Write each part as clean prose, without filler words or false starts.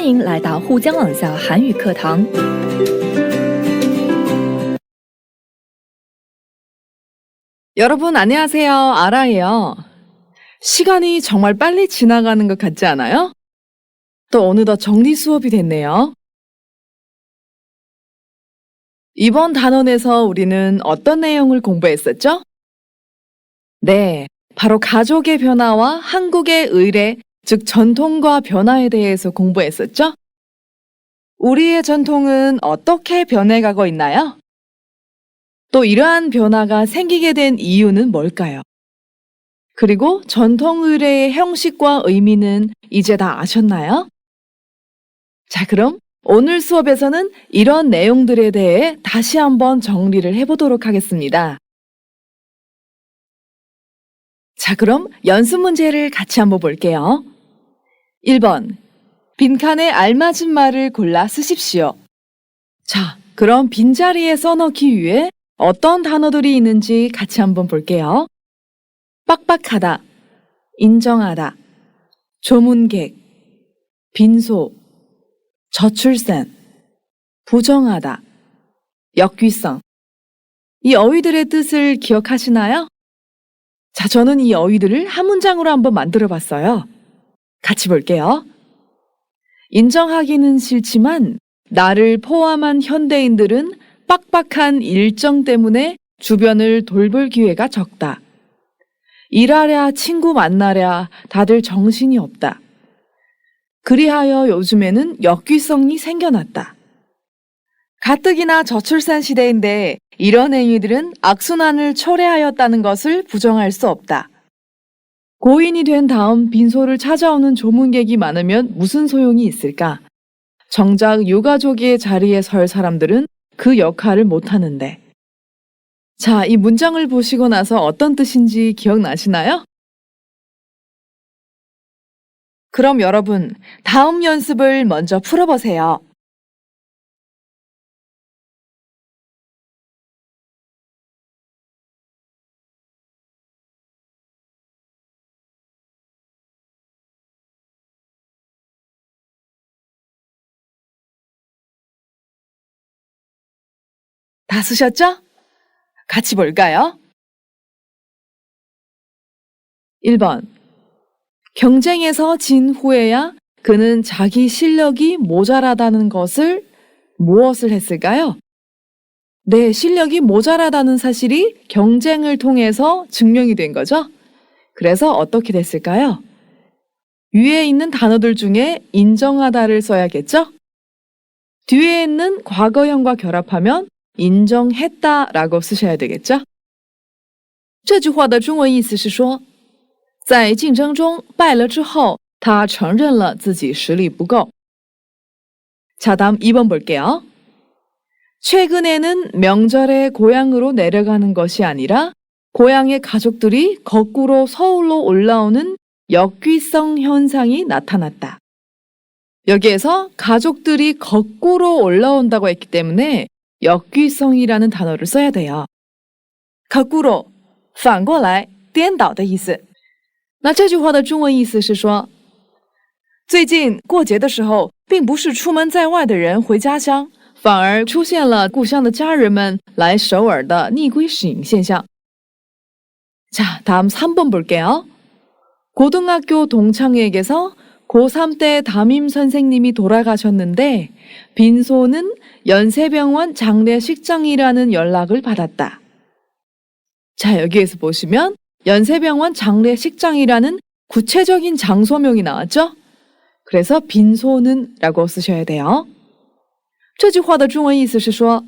欢迎来到沪江网校韩语课堂。 여러분 안녕하세요. 아라예요. 시간이 정말 빨리 지나가는 것 같지 않아요? 또 어느덧 정리 수업이 됐네요. 이번 단원에서 우리는 어떤 내용을 공부했었죠? 네, 바로 가족의 변화와 한국의 의례, 즉 전통과 변화에 대해서 공부했었죠? 우리의 전통은 어떻게 변해가고 있나요? 또 이러한 변화가 생기게 된 이유는 뭘까요? 그리고 전통 의례의 형식과 의미는 이제 다 아셨나요? 자, 그럼 오늘 수업에서는 이런 내용들에 대해 다시 한번 정리를 해보도록 하겠습니다. 자, 그럼 연습 문제를 같이 한번 볼게요. 1번, 빈칸에 알맞은 말을 골라 쓰십시오. 자, 그럼 빈자리에 써넣기 위해 어떤 단어들이 있는지 같이 한번 볼게요. 빡빡하다, 인정하다, 조문객, 빈소, 저출산, 부정하다, 역귀성. 이 어휘들의 뜻을 기억하시나요? 자, 저는 이 어휘들을 한 문장으로 한번 만들어 봤어요. 같이 볼게요. 인정하기는 싫지만 나를 포함한 현대인들은 빡빡한 일정 때문에 주변을 돌볼 기회가 적다. 일하랴 친구 만나랴 다들 정신이 없다. 그리하여 요즘에는 역귀성이 생겨났다. 가뜩이나 저출산 시대인데 이런 행위들은 악순환을 초래하였다는 것을 부정할 수 없다. 고인이 된 다음 빈소를 찾아오는 조문객이 많으면 무슨 소용이 있을까? 정작 유가족의 자리에 설 사람들은 그 역할을 못하는데. 자, 이 문장을 보시고 나서 어떤 뜻인지 기억나시나요? 그럼 여러분, 다음 연습을 먼저 풀어보세요. 다 쓰셨죠? 같이 볼까요? 1번. 경쟁에서 진 후에야 그는 자기 실력이 모자라다는 것을 무엇을 했을까요? 네, 실력이 모자라다는 사실이 경쟁을 통해서 증명이 된 거죠. 그래서 어떻게 됐을까요? 위에 있는 단어들 중에 인정하다를 써야겠죠? 뒤에 있는 과거형과 결합하면 인정했다라고 쓰셔야 되겠죠? 这句话的中文意思是说，在竞争中败了之后，他承认了自己实力不够。 자, 다음 2번 볼게요. 최근에는 명절에 고향으로 내려가는 것이 아니라 고향의 가족들이 거꾸로 서울로 올라오는 역귀성 현상이 나타났다. 여기에서 가족들이 거꾸로 올라온다고 했기 때문에 역귀성이라는 단어를 써야 돼요. 거꾸로, 反过来,颠倒的意思。那这句话的中文意思是说，最近过节的时候，并不是出门在外的人回家乡，反而出现了故乡的家人们来首尔的逆归时影现象。 자, 다음 3번 볼게요. 고등학교 동창회에게서 고3 때 담임 선생님이 돌아가셨는데 빈소는 연세병원 장례식장이라는 연락을 받았다. 자, 여기에서 보시면 연세병원 장례식장이라는 구체적인 장소명이 나왔죠? 그래서 빈소는 라고 쓰셔야 돼요. 这句话的中文意思是说，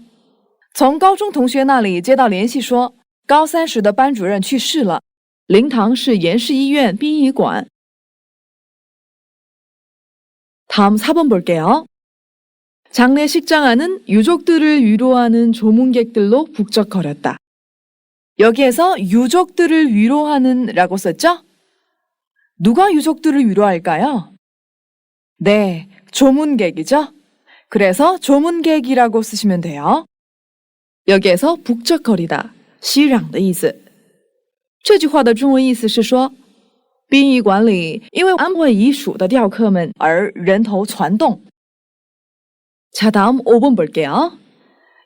从高中同学那里接到联系说，高三时的班主任去世了，灵堂是延世医院殡仪馆。 다음 4번 볼게요. 장례식장 안은 유족들을 위로하는 조문객들로 북적거렸다. 여기에서 유족들을 위로하는 라고 썼죠? 누가 유족들을 위로할까요? 네, 조문객이죠? 그래서 조문객이라고 쓰시면 돼요. 여기에서 북적거리다, 熙攘的意思。这句话的中文意思是说，殡仪馆里因为安慰遗属的吊客们而人头攒动， 자, 다음 5번 볼게요.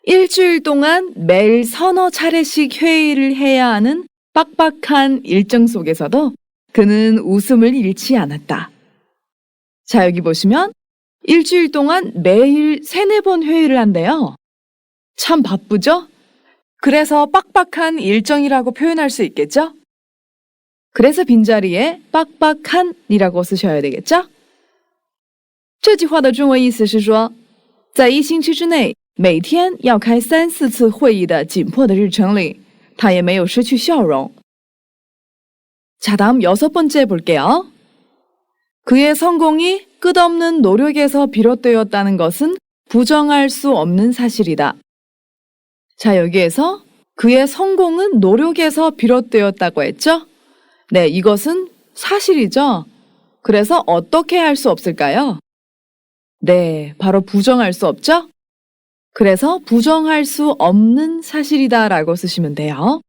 일주일 동안 매일 서너 차례씩 회의를 해야 하는 빡빡한 일정 속에서도 그는 웃음을 잃지 않았다. 자, 여기 보시면 일주일 동안 매일 3-4번 회의를 한대요. 참 바쁘죠? 그래서 빡빡한 일정이라고 표현할 수 있겠죠? 그래서 빈자리에 빡빡한이라고 쓰셔야 되겠죠? 这句话的中文意思是说，在1星期之内，每天要开3-4次会议的紧迫的日程里，他也没有失去笑容。 자, 다음 6번째 볼게요. 그의 성공이 끝없는 노력에서 비롯되었다는 것은 부정할 수 없는 사실이다. 자, 여기에서 그의 성공은 노력에서 비롯되었다고 했죠? 네, 이것은 사실이죠. 그래서 어떻게 할 수 없을까요? 네, 바로 부정할 수 없죠? 그래서 부정할 수 없는 사실이다 라고 쓰시면 돼요.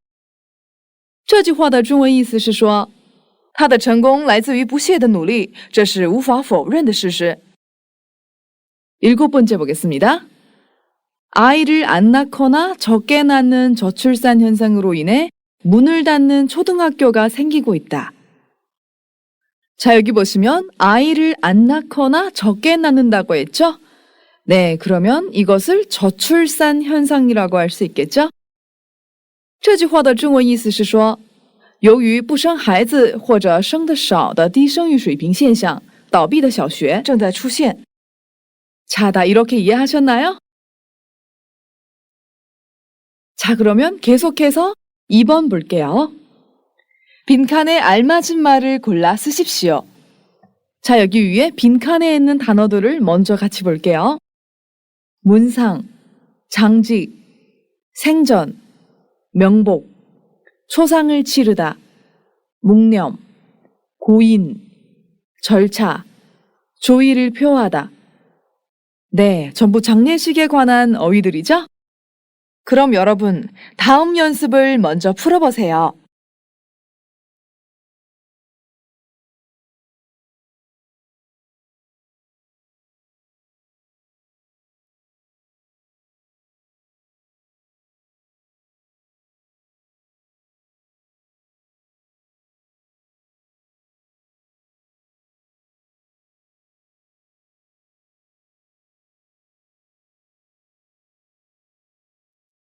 这句话的中文意思是说，他的成功来自于不懈的努力，这是无法否认的事实。 7번째 보겠습니다. 아이를 안 낳거나 적게 낳는 저출산 현상으로 인해 문을 닫는 초등학교가 생기고 있다. 자, 여기 보시면 아이를 안 낳거나 적게 낳는다고 했죠? 네, 그러면 이것을 저출산 현상이라고 할 수 있겠죠? 这句话的中文意思是说，由于不生孩子或者生得少的低生育水平现象，倒闭的小学正在出现。 자, 다 이렇게 이해하셨나요? 자, 그러면 계속해서 2번 볼게요. 빈칸에 알맞은 말을 골라 쓰십시오. 자, 여기 위에 빈칸에 있는 단어들을 먼저 같이 볼게요. 문상, 장직, 생전, 명복, 초상을 치르다, 묵념, 고인, 절차, 조의를 표하다. 네, 전부 장례식에 관한 어휘들이죠? 그럼 여러분, 다음 연습을 먼저 풀어보세요.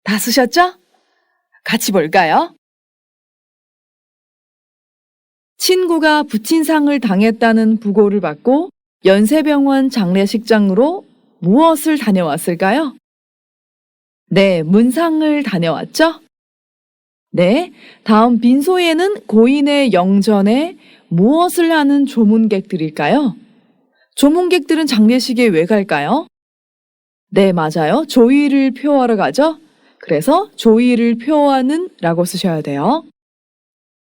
다 쓰셨죠? 같이 볼까요? 친구가 부친상을 당했다는 부고를 받고 연세병원 장례식장으로 무엇을 다녀왔을까요? 네, 문상을 다녀왔죠? 네, 다음 빈소에는 고인의 영전에 무엇을 하는 조문객들일까요? 조문객들은 장례식에 왜 갈까요? 네, 맞아요. 조의를 표하러 가죠? 그래서 조의를 표하는 라고 쓰셔야 돼요.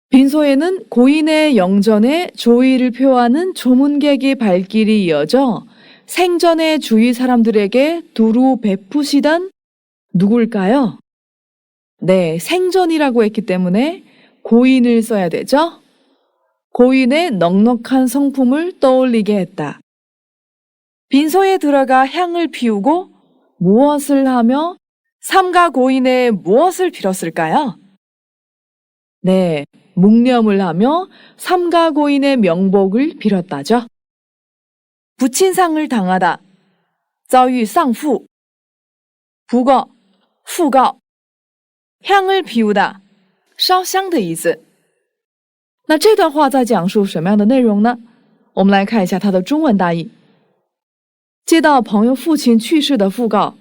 빈소에는 고인의 영전에 조의를 표하는 조문객의 발길이 이어져 생전의 주위 사람들에게 두루 베푸시던 누굴까요? 네, 생전이라고 했기 때문에 고인을 써야 되죠? 고인의 넉넉한 성품을 떠올리게 했다. 빈소에 들어가 향을 피우고 무엇을 하며 삼가 고인의 무엇을 빌었을까요? 네, 묵념을 하며 삼가 고인의 명복을 빌었다죠. 부친상을 당하다, 遭遇丧父, 부거, 讣告, 향을 피우다, 烧香的意思。那这段话在讲述什么样的内容呢？我们来看一下它的中文大意。接到朋友父亲去世的讣告，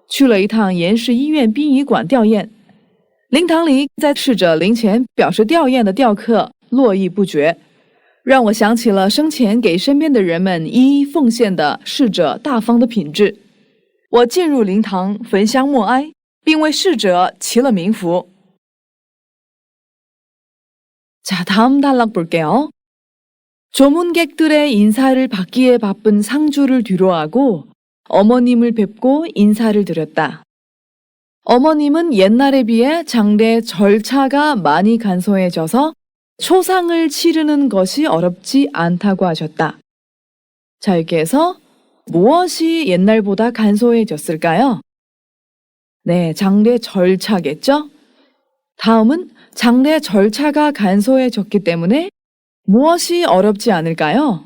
去了一趟延世医院殡仪馆吊唁。灵堂里在逝者灵前表示吊唁的吊客络绎不绝，让我想起了生前给身边的人们一一奉献的逝者大方的品质。我进入灵堂焚香默哀，并为逝者祈了冥福。 자, 다음 단락 볼게요. 조문객들의 인사를 받기에 바쁜 상주를 뒤로하고 어머님을 뵙고 인사를 드렸다. 어머님은 옛날에 비해 장례 절차가 많이 간소해져서 초상을 치르는 것이 어렵지 않다고 하셨다. 자, 여기에서 무엇이 옛날보다 간소해졌을까요? 네, 장례 절차겠죠? 다음은 장례 절차가 간소해졌기 때문에 무엇이 어렵지 않을까요?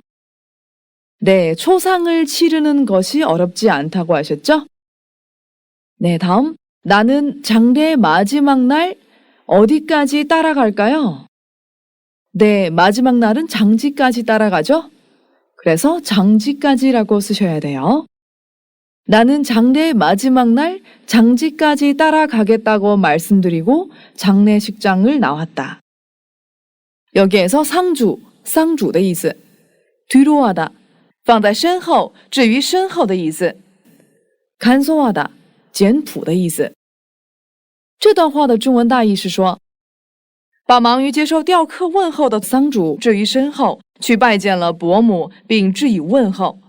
네, 초상을 치르는 것이 어렵지 않다고 하셨죠? 네, 다음. 나는 장례 마지막 날 어디까지 따라갈까요? 네, 마지막 날은 장지까지 따라가죠? 그래서 장지까지라고 쓰셔야 돼요. 나는 장례 마지막 날 장지까지 따라가겠다고 말씀드리고 장례식장을 나왔다. 여기에서 상주, 쌍주的意思, 뒤로 하다, 放在身后至于身后的意思, 간소하다, 简朴的意思。这段话的中文大意是说，把忙于接受吊客问候的丧主置于身后，去拜见了伯母，并致以问候。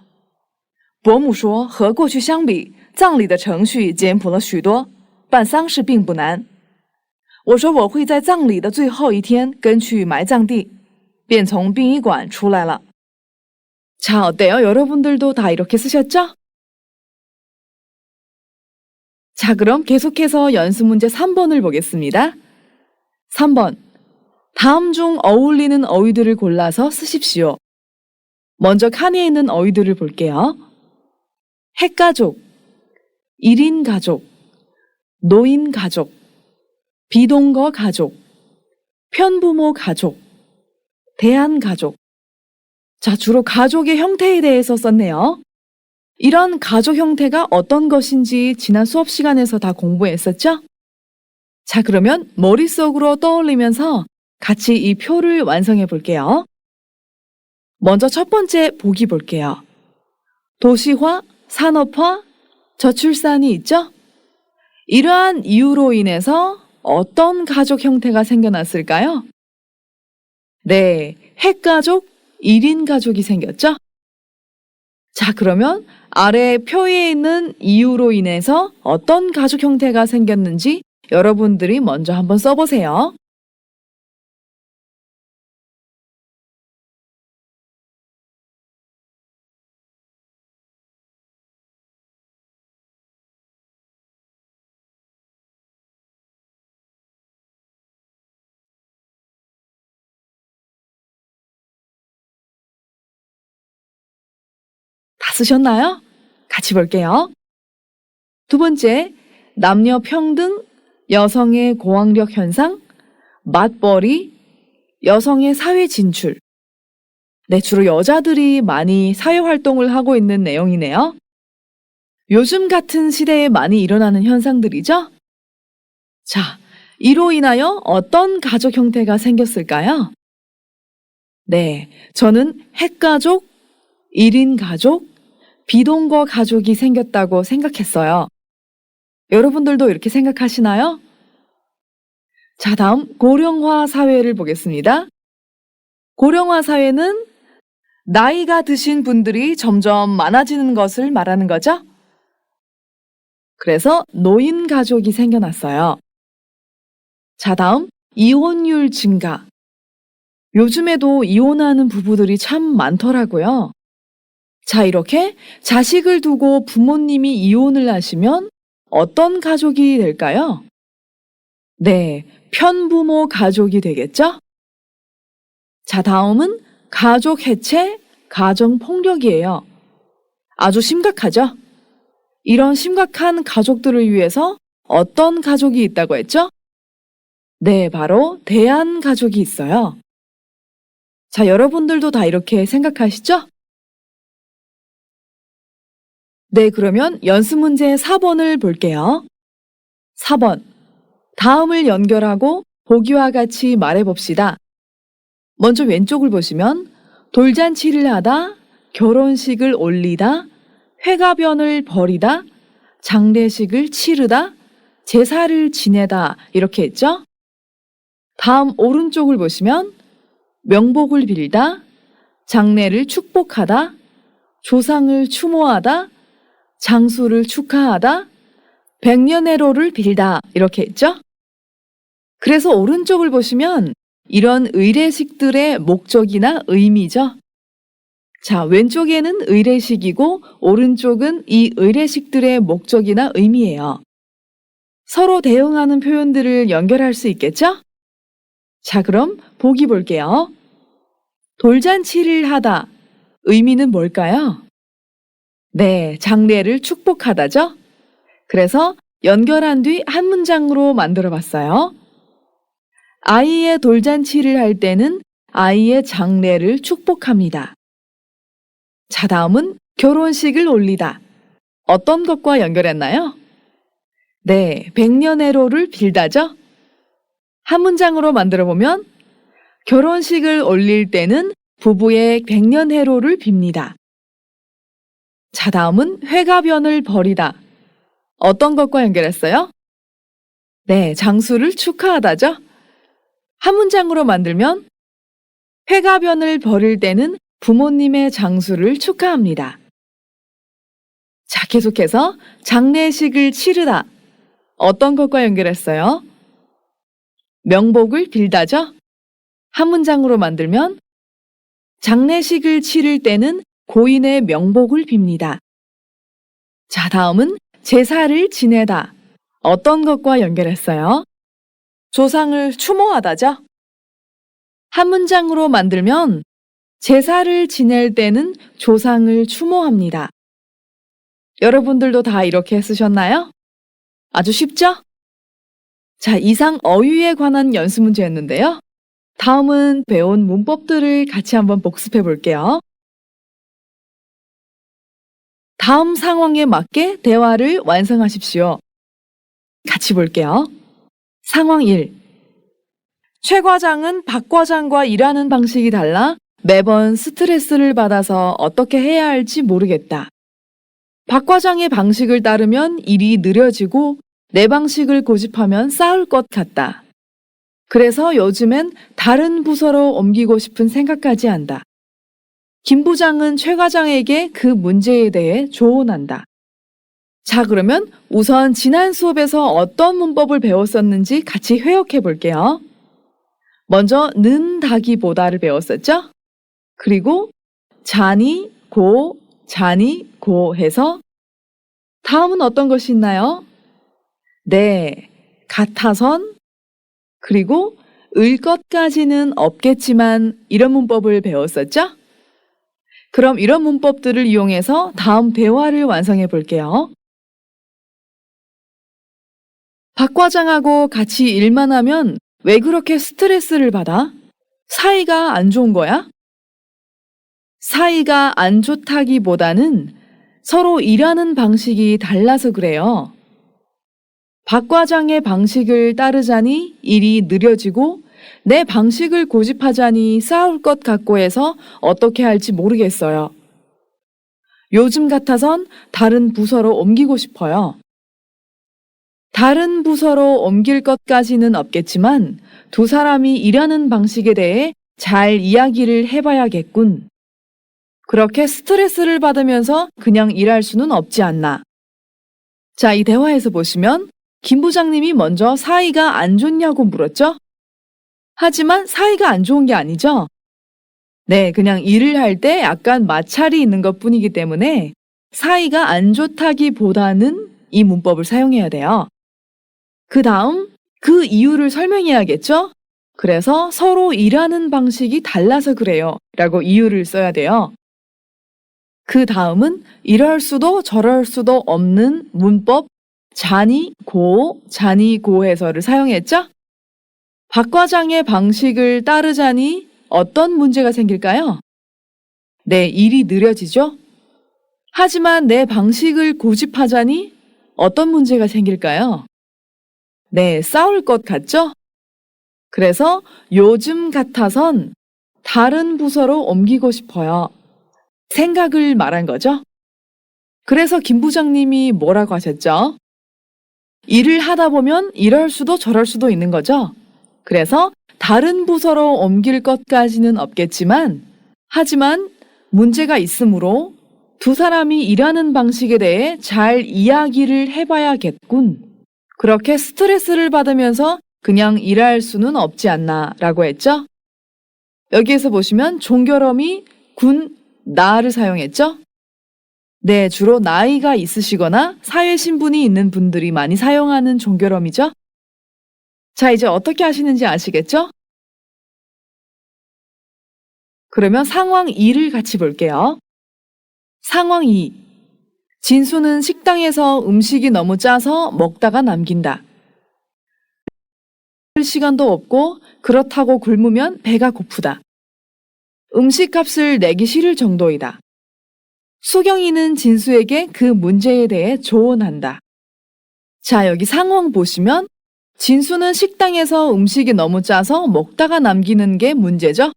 伯母说，和过去相比，葬礼的程序简朴了许多，办丧事并不难。我说我会在葬礼的最后一天跟去埋葬地，便从殡仪馆出来了。 자, 어때요? 여러분들도 다 이렇게 쓰셨죠? 자, 그럼 계속해서 연습 문제 3번을 보겠습니다. 3번. 다음 중 어울리는 어휘들을 골라서 쓰십시오. 먼저 칸에 있는 어휘들을 볼게요. 핵가족, 1인 가족, 노인 가족, 비동거 가족, 편부모 가족, 대한 가족. 자, 주로 가족의 형태에 대해서 썼네요. 이런 가족 형태가 어떤 것인지 지난 수업 시간에서 다 공부했었죠? 자, 그러면 머릿속으로 떠올리면서 같이 이 표를 완성해 볼게요. 먼저 첫 번째 보기 볼게요. 도시화, 산업화, 저출산이 있죠? 이러한 이유로 인해서 어떤 가족 형태가 생겨났을까요? 네, 핵가족, 1인 가족이 생겼죠? 자, 그러면 아래 표에 있는 이유로 인해서 어떤 가족 형태가 생겼는지 여러분들이 먼저 한번 써보세요. 다 쓰셨나요? 같이 볼게요. 두 번째, 남녀 평등, 여성의 고학력 현상, 맞벌이, 여성의 사회 진출. 네, 주로 여자들이 많이 사회 활동을 하고 있는 내용이네요. 요즘 같은 시대에 많이 일어나는 현상들이죠? 자, 이로 인하여 어떤 가족 형태가 생겼을까요? 네, 저는 핵가족, 1인 가족, 비동거 가족이 생겼다고 생각했어요. 여러분들도 이렇게 생각하시나요? 자, 다음 고령화 사회를 보겠습니다. 고령화 사회는 나이가 드신 분들이 점점 많아지는 것을 말하는 거죠? 그래서 노인 가족이 생겨났어요. 자, 다음 이혼율 증가. 요즘에도 이혼하는 부부들이 참 많더라고요. 자, 이렇게 자식을 두고 부모님이 이혼을 하시면 어떤 가족이 될까요? 네, 편부모 가족이 되겠죠? 자, 다음은 가족 해체, 가정 폭력이에요. 아주 심각하죠? 이런 심각한 가족들을 위해서 어떤 가족이 있다고 했죠? 네, 바로 대한 가족이 있어요. 자, 여러분들도 다 이렇게 생각하시죠? 네, 그러면 연습 문제 4번을 볼게요. 4번. 다음을 연결하고 보기와 같이 말해봅시다. 먼저 왼쪽을 보시면 돌잔치를 하다, 결혼식을 올리다, 회가변을 벌이다, 장례식을 치르다, 제사를 지내다 이렇게 했죠? 다음 오른쪽을 보시면 명복을 빌다, 장례를 축복하다, 조상을 추모하다, 장수를 축하하다, 백년해로를 빌다 이렇게 했죠? 그래서 오른쪽을 보시면 이런 의례식들의 목적이나 의미죠. 자, 왼쪽에는 의례식이고 오른쪽은 이 의례식들의 목적이나 의미예요. 서로 대응하는 표현들을 연결할 수 있겠죠? 자, 그럼 보기 볼게요. 돌잔치를 하다. 의미는 뭘까요? 네, 장례를 축복하다죠? 그래서 연결한 뒤 한 문장으로 만들어 봤어요. 아이의 돌잔치를 할 때는 아이의 장례를 축복합니다. 자, 다음은 결혼식을 올리다. 어떤 것과 연결했나요? 네, 백년해로를 빌다죠? 한 문장으로 만들어 보면 결혼식을 올릴 때는 부부의 백년해로를 빕니다. 자, 다음은 회가변을 벌이다. 어떤 것과 연결했어요? 네, 장수를 축하하다죠? 한 문장으로 만들면 회가변을 벌일 때는 부모님의 장수를 축하합니다. 자, 계속해서 장례식을 치르다. 어떤 것과 연결했어요? 명복을 빌다죠? 한 문장으로 만들면 장례식을 치를 때는 고인의 명복을 빕니다. 자, 다음은 제사를 지내다. 어떤 것과 연결했어요? 조상을 추모하다죠? 한 문장으로 만들면 제사를 지낼 때는 조상을 추모합니다. 여러분들도 다 이렇게 쓰셨나요? 아주 쉽죠? 자, 이상 어휘에 관한 연습 문제였는데요. 다음은 배운 문법들을 같이 한번 복습해 볼게요. 다음 상황에 맞게 대화를 완성하십시오. 같이 볼게요. 상황 1. 최 과장은 박 과장과 일하는 방식이 달라 매번 스트레스를 받아서 어떻게 해야 할지 모르겠다. 박 과장의 방식을 따르면 일이 느려지고 내 방식을 고집하면 싸울 것 같다. 그래서 요즘엔 다른 부서로 옮기고 싶은 생각까지 한다. 김 부장은 최 과장에게 그 문제에 대해 조언한다. 자, 그러면 우선 지난 수업에서 어떤 문법을 배웠었는지 같이 회역해 볼게요. 먼저 는다기보다를 배웠었죠? 그리고 자니, 고 해서 다음은 어떤 것이 있나요? 네, 같아선 그리고 을 것까지는 없겠지만 이런 문법을 배웠었죠? 그럼 이런 문법들을 이용해서 다음 대화를 완성해 볼게요. 박 과장하고 같이 일만 하면 왜 그렇게 스트레스를 받아? 사이가 안 좋은 거야? 사이가 안 좋다기보다는 서로 일하는 방식이 달라서 그래요. 박 과장의 방식을 따르자니 일이 느려지고 내 방식을 고집하자니 싸울 것 같고 해서 어떻게 할지 모르겠어요. 요즘 같아선 다른 부서로 옮기고 싶어요. 다른 부서로 옮길 것까지는 없겠지만 두 사람이 일하는 방식에 대해 잘 이야기를 해봐야겠군. 그렇게 스트레스를 받으면서 그냥 일할 수는 없지 않나. 자, 이 대화에서 보시면 김 부장님이 먼저 사이가 안 좋냐고 물었죠? 하지만 사이가 안 좋은 게 아니죠? 네, 그냥 일을 할 때 약간 마찰이 있는 것 뿐이기 때문에 사이가 안 좋다기보다는 이 문법을 사용해야 돼요. 그 다음 그 이유를 설명해야겠죠? 그래서 서로 일하는 방식이 달라서 그래요 라고 이유를 써야 돼요. 그 다음은 이럴 수도 저럴 수도 없는 문법 자니, 고 해서를 사용했죠? 박 과장의 방식을 따르자니 어떤 문제가 생길까요? 네, 일이 느려지죠? 하지만 내 방식을 고집하자니 어떤 문제가 생길까요? 네, 싸울 것 같죠? 그래서 요즘 같아선 다른 부서로 옮기고 싶어요. 생각을 말한 거죠? 그래서 김 부장님이 뭐라고 하셨죠? 일을 하다 보면 이럴 수도 저럴 수도 있는 거죠? 그래서 다른 부서로 옮길 것까지는 없겠지만, 하지만 문제가 있으므로 두 사람이 일하는 방식에 대해 잘 이야기를 해봐야겠군. 그렇게 스트레스를 받으면서 그냥 일할 수는 없지 않나 라고 했죠? 여기에서 보시면 종결어미 나를 사용했죠? 네, 주로 나이가 있으시거나 사회 신분이 있는 분들이 많이 사용하는 종결어미죠? 자, 이제 어떻게 하시는지 아시겠죠? 그러면 상황 2를 같이 볼게요. 상황 2. 진수는 식당에서 음식이 너무 짜서 먹다가 남긴다. 시간도 없고 그렇다고 굶으면 배가 고프다. 음식값을 내기 싫을 정도이다. 수경이는 진수에게 그 문제에 대해 조언한다. 자, 여기 상황 보시면 진수는 식당에서 음식이 너무 짜서 먹다가 남기는 게 문제죠?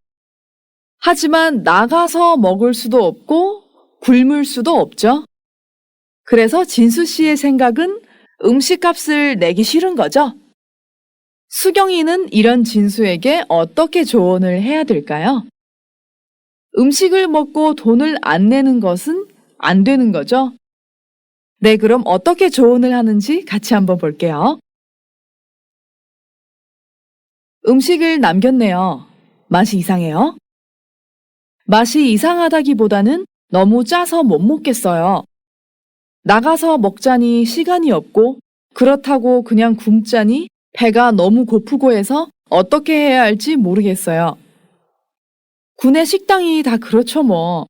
하지만 나가서 먹을 수도 없고 굶을 수도 없죠? 그래서 진수 씨의 생각은 음식값을 내기 싫은 거죠? 수경이는 이런 진수에게 어떻게 조언을 해야 될까요? 음식을 먹고 돈을 안 내는 것은 안 되는 거죠? 네, 그럼 어떻게 조언을 하는지 같이 한번 볼게요. 음식을 남겼네요. 맛이 이상해요? 맛이 이상하다기보다는 너무 짜서 못 먹겠어요. 나가서 먹자니 시간이 없고 그렇다고 그냥 굶자니 배가 너무 고프고 해서 어떻게 해야 할지 모르겠어요. 구내 식당이 다 그렇죠 뭐.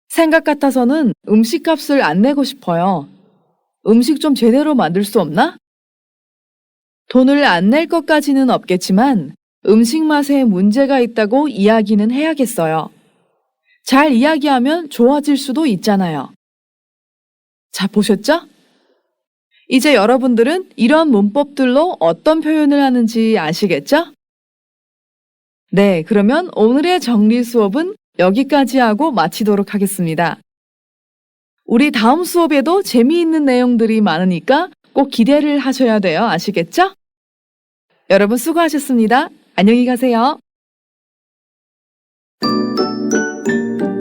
생각 같아서는 음식값을 안 내고 싶어요. 음식 좀 제대로 만들 수 없나? 돈을 안 낼 것까지는 없겠지만 음식 맛에 문제가 있다고 이야기는 해야겠어요. 잘 이야기하면 좋아질 수도 있잖아요. 자, 보셨죠? 이제 여러분들은 이런 문법들로 어떤 표현을 하는지 아시겠죠? 네, 그러면 오늘의 정리 수업은 여기까지 하고 마치도록 하겠습니다. 우리 다음 수업에도 재미있는 내용들이 많으니까 꼭 기대를 하셔야 돼요. 아시겠죠? 여러분 수고하셨습니다. 안녕히 가세요.